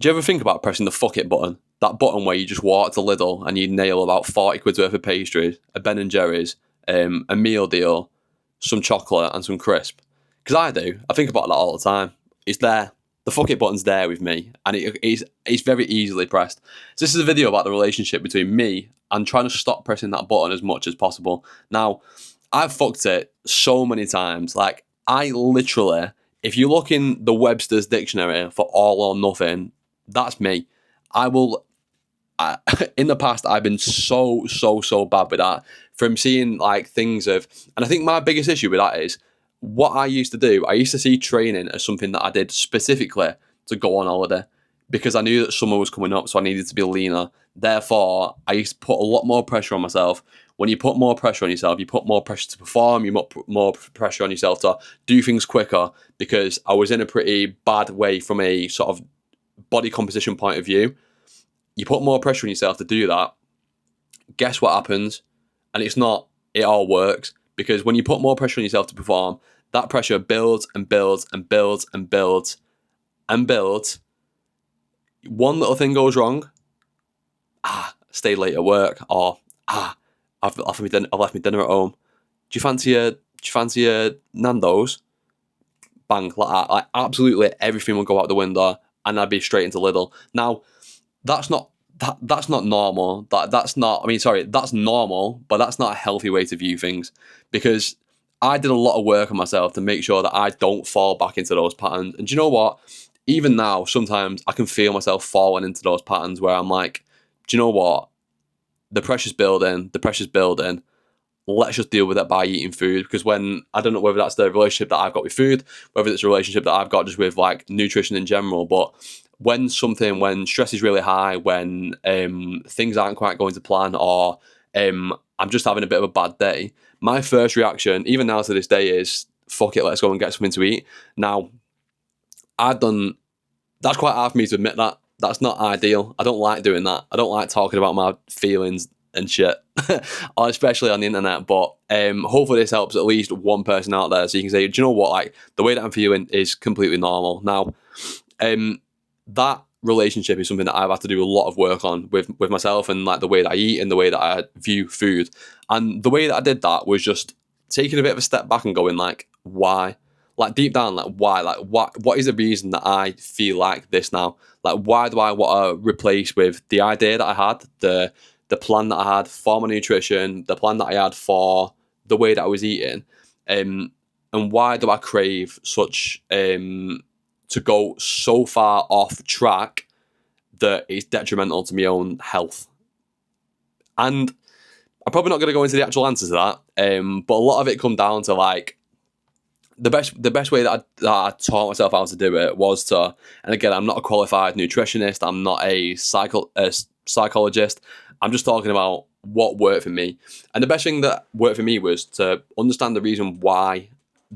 Do you ever think about pressing the fuck it button? That button where you just walk to Lidl and you nail about 40 quid's worth of pastries, a Ben and Jerry's, a meal deal, some chocolate and some crisp. Because I do. I think about that all the time. It's there. The fuck it button's there with me, and it's very easily pressed. So this is a video about the relationship between me and trying to stop pressing that button as much as possible. Now, I've fucked it so many times. Like, I literally, if you look in the Webster's dictionary for all or nothing, that's me. In the past, I've been so bad with that. From seeing like things of, and I think my biggest issue with that is what I used to do. I used to see training as something that I did specifically to go on holiday because I knew that summer was coming up, so I needed to be leaner. Therefore, I used to put a lot more pressure on myself. When you put more pressure on yourself, you put more pressure to perform, you put more pressure on yourself to do things quicker, because I was in a pretty bad way from a sort of body composition point of view. You put more pressure on yourself to do that. Guess what happens? And it all works, because when you put more pressure on yourself to perform, that pressure builds and builds and builds and builds and builds. One little thing goes wrong. Stayed late at work, or I've left my dinner at home. Do you fancy a Nando's? Bang, like that. Like, absolutely everything will go out the window, and I'd be straight into Lidl. Now, that's not normal. That's normal, but that's not a healthy way to view things, because I did a lot of work on myself to make sure that I don't fall back into those patterns. And do you know what? Even now, sometimes I can feel myself falling into those patterns where I'm like, do you know what? The pressure's building. Let's just deal with it by eating food. Because I don't know whether that's the relationship that I've got with food, whether it's a relationship that I've got just with like nutrition in general, but when stress is really high, when things aren't quite going to plan, or I'm just having a bit of a bad day, my first reaction, even now to this day, is fuck it, let's go and get something to eat. Now, that's quite hard for me to admit that. That's not ideal. I don't like doing that. I don't like talking about my feelings and shit, especially on the internet. But hopefully this helps at least one person out there, so you can say, do you know what, like, the way that I'm feeling is completely normal. Now, that relationship is something that I've had to do a lot of work on with myself, and like the way that I eat and the way that I view food. And the way that I did that was just taking a bit of a step back and going like, why? Like, deep down, like, why? Like, what is the reason that I feel like this now? Like, why do I want to replace with the idea that I had, the plan that I had for my nutrition, the plan that I had for the way that I was eating, and why do I crave such to go so far off track that it's detrimental to my own health? And I'm probably not going to go into the actual answers to that, but a lot of it come down to like, the best way that I taught myself how to do it was to, and again, I'm not a qualified nutritionist, I'm not a psychologist, I'm just talking about what worked for me. And the best thing that worked for me was to understand the reason why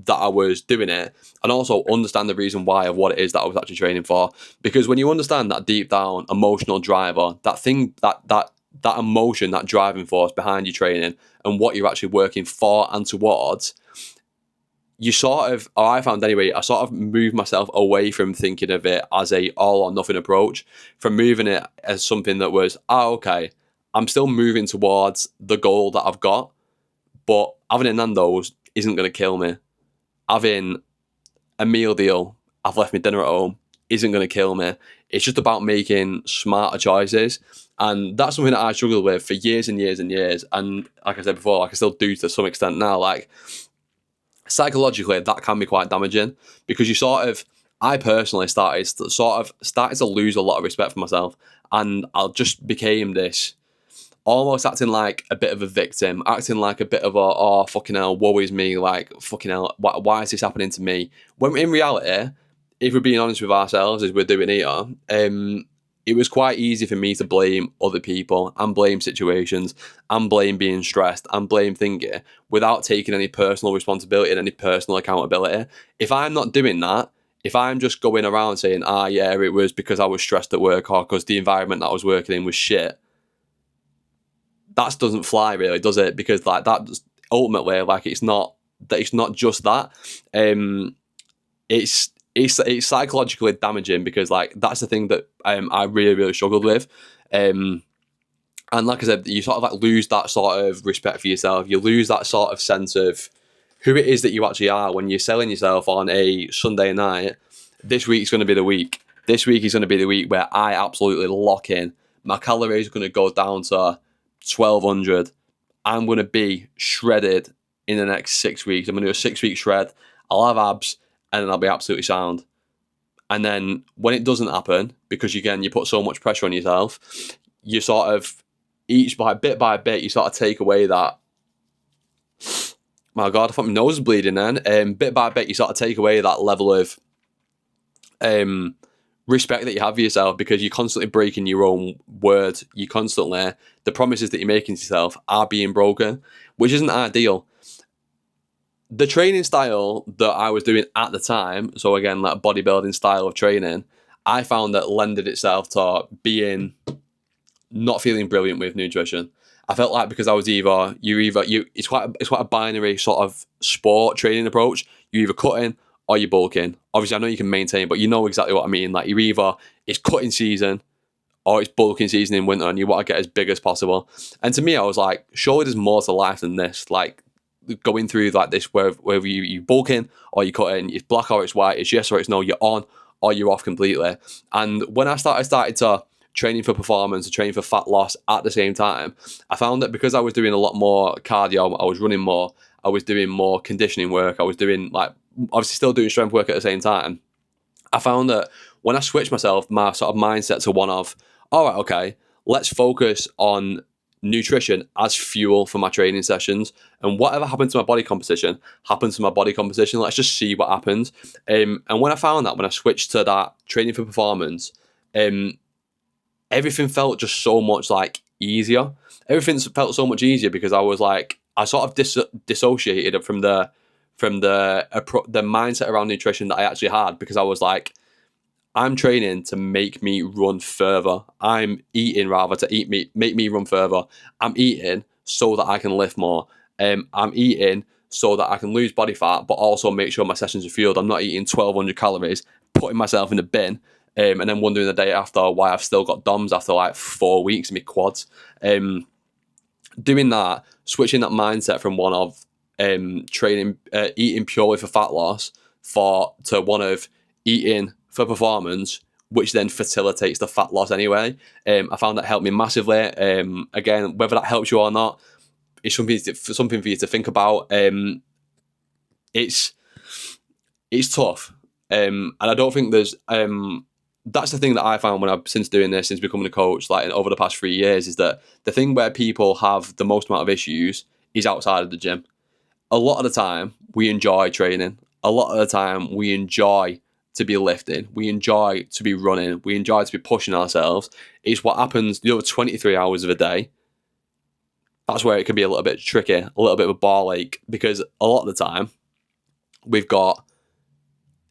that I was doing it, and also understand the reason why of what it is that I was actually training for. Because when you understand that deep down emotional driver, that thing, that emotion, that driving force behind your training and what you're actually working for and towards, you sort of, or I found anyway, I sort of moved myself away from thinking of it as a all or nothing approach, from moving it as something that was, okay, I'm still moving towards the goal that I've got, but having a Nando's isn't going to kill me. Having a meal deal, I've left my dinner at home, isn't going to kill me. It's just about making smarter choices. And that's something that I struggled with for years and years and years. And like I said before, like I still do to some extent now, like, psychologically, that can be quite damaging, because I personally started to lose a lot of respect for myself, and I just became this, almost acting like a bit of a victim, acting like a bit of a, oh, fucking hell, woe is me, like, fucking hell, why is this happening to me? When in reality, if we're being honest with ourselves, as we're doing here, it was quite easy for me to blame other people and blame situations and blame being stressed and blame thinking without taking any personal responsibility and any personal accountability. If I'm not doing that, if I'm just going around saying, yeah, it was because I was stressed at work or because the environment that I was working in was shit, that doesn't fly really, does it? Because like that, ultimately, like, it's not just that. it's psychologically damaging because like that's the thing that I really struggled with. And like I said, you sort of like lose that sort of respect for yourself. You lose that sort of sense of who it is that you actually are when you're selling yourself on a Sunday night. This week's going to be the week. This week is going to be the week where I absolutely lock in. My calories are going to go down to 1,200. I'm going to be shredded in the next 6 weeks. I'm going to do a 6-week shred. I'll have abs and then I'll be absolutely sound. And then when it doesn't happen, because again, you put so much pressure on yourself, you sort of bit by bit, you sort of take away that. My God, I thought my nose was bleeding then. Bit by bit, you sort of take away that level of respect that you have for yourself because you're constantly breaking your own word. The promises that you're making to yourself are being broken, which isn't ideal. The training style that I was doing at the time, so again, that bodybuilding style of training, I found that lended itself to being not feeling brilliant with nutrition. I felt like because I was it's quite a binary sort of sport training approach. You're either cutting or you're bulking. Obviously, I know you can maintain, but you know exactly what I mean. Like it's cutting season or it's bulking season in winter, and you want to get as big as possible. And to me, I was like, surely there's more to life than this. Like going through like this, whether you bulking or you cutting, it's black or it's white, it's yes or it's no, you're on or you're off completely. And when I started to training for performance, training for fat loss at the same time, I found that because I was doing a lot more cardio, I was running more, I was doing more conditioning work, I was doing like obviously still doing strength work at the same time. I found that when I switched my sort of mindset to one of, all right, okay, let's focus on nutrition as fuel for my training sessions, and whatever happened to my body composition happens to my body composition. Let's just see what happens. And when I found that, when I switched to that training for performance, everything felt just so much like easier. Everything felt so much easier because I was like, I sort of dissociated from the mindset around nutrition that I actually had, because I was like, I'm training to make me run further. I'm eating rather to make me run further. I'm eating so that I can lift more. I'm eating so that I can lose body fat, but also make sure my sessions are fueled. I'm not eating 1,200 calories, putting myself in the bin, and then wondering the day after why I've still got DOMs after like 4 weeks in my quads. Doing that, switching that mindset from one of training, eating purely for fat loss to one of eating for performance, which then facilitates the fat loss anyway. I found that helped me massively. Again, whether that helps you or not, it's something for you to think about. It's tough, and I don't think there's. That's the thing that I found since doing this, since becoming a coach, like over the past 3 years, is that the thing where people have the most amount of issues is outside of the gym. A lot of the time, we enjoy training. A lot of the time, we enjoy to be lifting. We enjoy to be running. We enjoy to be pushing ourselves. It's what happens the other 23 hours of a day. That's where it can be a little bit tricky, a little bit of a ball ache, because a lot of the time, we've got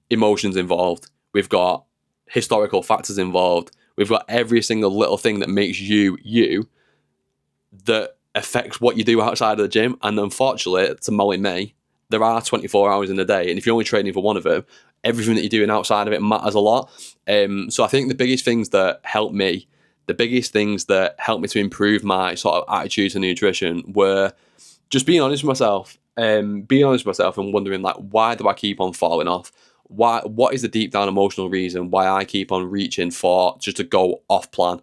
emotions involved. We've got historical factors involved. We've got every single little thing that makes you that affects what you do outside of the gym. And unfortunately, to Molly May, there are 24 hours in a day, and if you're only training for one of them, everything that you're doing outside of it matters a lot. So I think the biggest things that helped me to improve my sort of attitude to nutrition were just being honest with myself, and wondering, like, why do I keep on falling off? What is the deep down emotional reason why I keep on reaching for just to go off plan?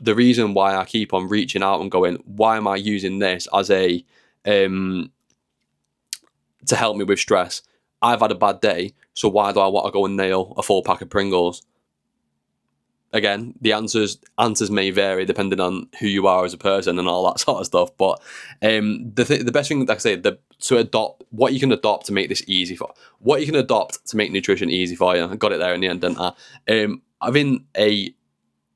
The reason why I keep on reaching out and going, why am I using this as a to help me with stress? I've had a bad day, so why do I want to go and nail a full pack of Pringles? Again, the answers may vary depending on who you are as a person and all that sort of stuff. But the best thing, like I say, to adopt what you can adopt to make this easy what you can adopt to make nutrition easy for you. I got it there in the end, didn't I? Having a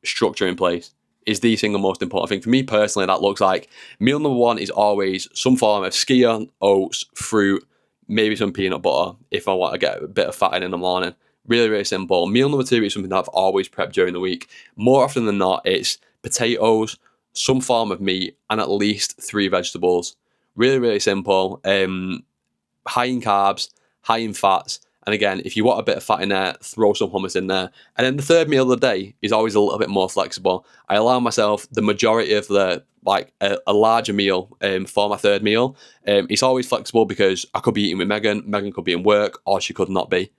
structure in place is the single most important thing for me personally. That looks like meal number one is always some form of skyr, oats, fruit, maybe some peanut butter if I want to get a bit of fat in the morning. Really, really simple. Meal number two is something that I've always prepped during the week. More often than not, it's potatoes, some form of meat, and at least 3 vegetables. Really, really simple. High in carbs, high in fats, And again, if you want a bit of fat in there, throw some hummus in there. And then the third meal of the day is always a little bit more flexible. I allow myself the majority of the, like a larger meal for my third meal. It's always flexible because I could be eating with Megan. Megan could be in work, or she could not be.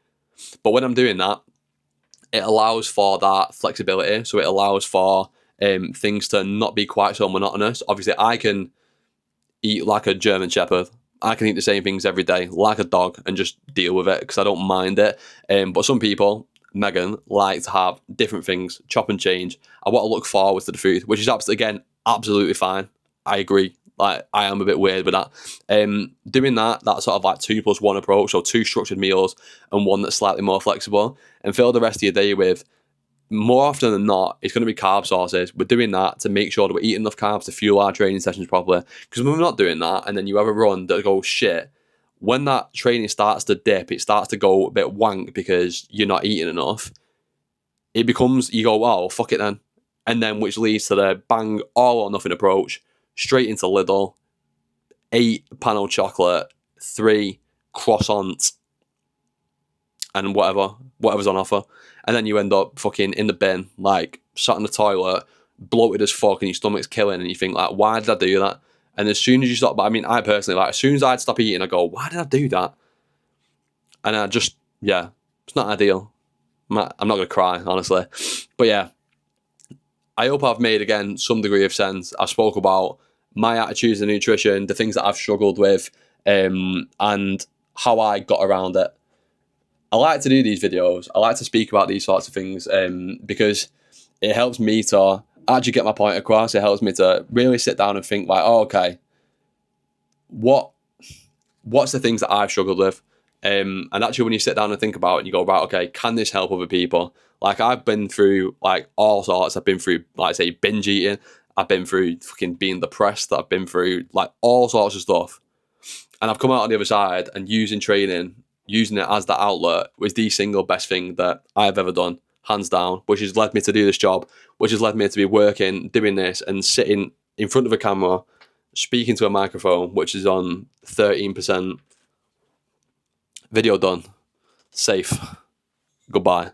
But when I'm doing that, it allows for that flexibility. So it allows for things to not be quite so monotonous. Obviously, I can eat like a German Shepherd. I can eat the same things every day, like a dog, and just deal with it because I don't mind it. But some people, Megan, like to have different things, chop and change. I want to look forward to the food, which is absolutely fine. I agree. Like, I am a bit weird with that. Doing that sort of like 2+1 approach, so 2 structured meals and 1 that's slightly more flexible, and fill the rest of your day with, more often than not, it's going to be carb sources. We're doing that to make sure that we're eating enough carbs to fuel our training sessions properly. Because when we're not doing that, and then you have a run that goes shit, when that training starts to dip, it starts to go a bit wank because you're not eating enough. It becomes, you go, oh, fuck it then. And then which leads to the bang, all or nothing approach, straight into Lidl, 8 panel chocolate, 3 croissants, and whatever's on offer. And then you end up fucking in the bin, like sat in the toilet, bloated as fuck, and your stomach's killing, and you think like, why did I do that? And as soon as you stop, but I mean, I personally, like, as soon as I'd stop eating, I go, why did I do that? And I just, yeah, it's not ideal. I'm not going to cry, honestly. But yeah, I hope I've made, again, some degree of sense. I spoke about my attitudes in nutrition, the things that I've struggled with, and how I got around it. I like to do these videos. I like to speak about these sorts of things because it helps me to actually get my point across. It helps me to really sit down and think like, oh, okay, what's the things that I've struggled with? And actually, when you sit down and think about it, and you go, right, okay, can this help other people? Like, I've been through like all sorts. I've been through, like I say, binge eating. I've been through fucking being depressed. I've been through like all sorts of stuff. And I've come out on the other side, and using training, using it as the outlet, was the single best thing that I've ever done, hands down, which has led me to do this job, which has led me to be working, doing this, and sitting in front of a camera, speaking to a microphone, which is on 13%. Video done. Safe. Goodbye.